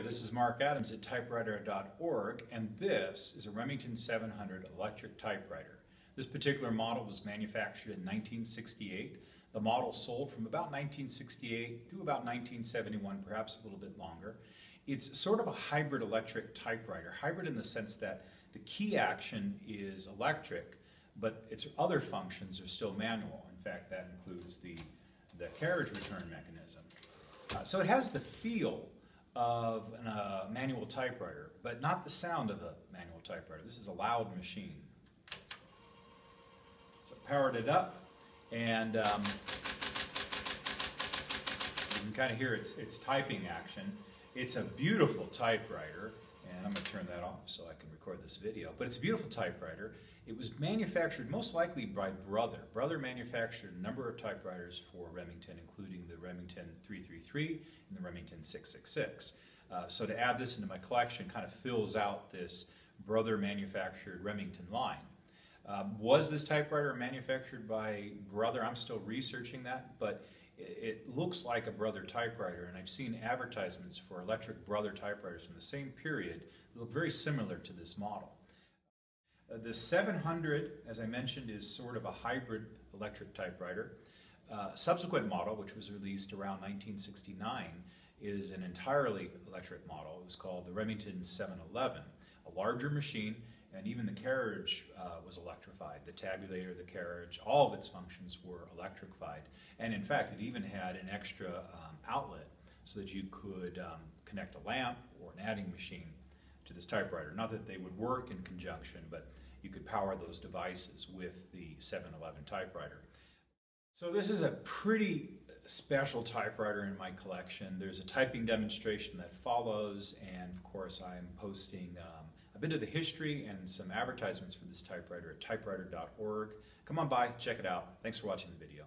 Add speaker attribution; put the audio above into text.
Speaker 1: this is Mark Adams at typewriter.org, and this is a Remington 700 electric typewriter. This particular model was manufactured in 1968. The model sold from about 1968 through about 1971, perhaps a little bit longer. It's sort of a hybrid electric typewriter, hybrid in the sense that the key action is electric, but its other functions are still manual. In fact, that includes the carriage return mechanism. So it has the feel of a manual typewriter, but not the sound of a manual typewriter. This is a loud machine. So I powered it up, and you can kind of hear its typing action. It's a beautiful typewriter, and I'm going to turn that off so I can record this video. But it's a beautiful typewriter. It was manufactured most likely by Brother. Brother manufactured a number of typewriters for Remington, including the Remington 333 and the Remington 666. So to add this into my collection kind of fills out this Brother manufactured Remington line. Was this typewriter manufactured by Brother? I'm still researching that, but it looks like a Brother typewriter, and I've seen advertisements for electric Brother typewriters from the same period that look very similar to this model. The 700, as I mentioned, is sort of a hybrid electric typewriter. Subsequent model, which was released around 1969, is an entirely electric model. It was called the Remington 711, a larger machine, and even the carriage was electrified. The tabulator, the carriage, all of its functions were electrified. And in fact, it even had an extra outlet so that you could connect a lamp or an adding machine to this typewriter. Not that they would work in conjunction, but you could power those devices with the 711 typewriter. So this is a pretty special typewriter in my collection. There's a typing demonstration that follows, and of course I'm posting a bit of the history and some advertisements for this typewriter at typewriter.org. Come on by, check it out. Thanks for watching the video.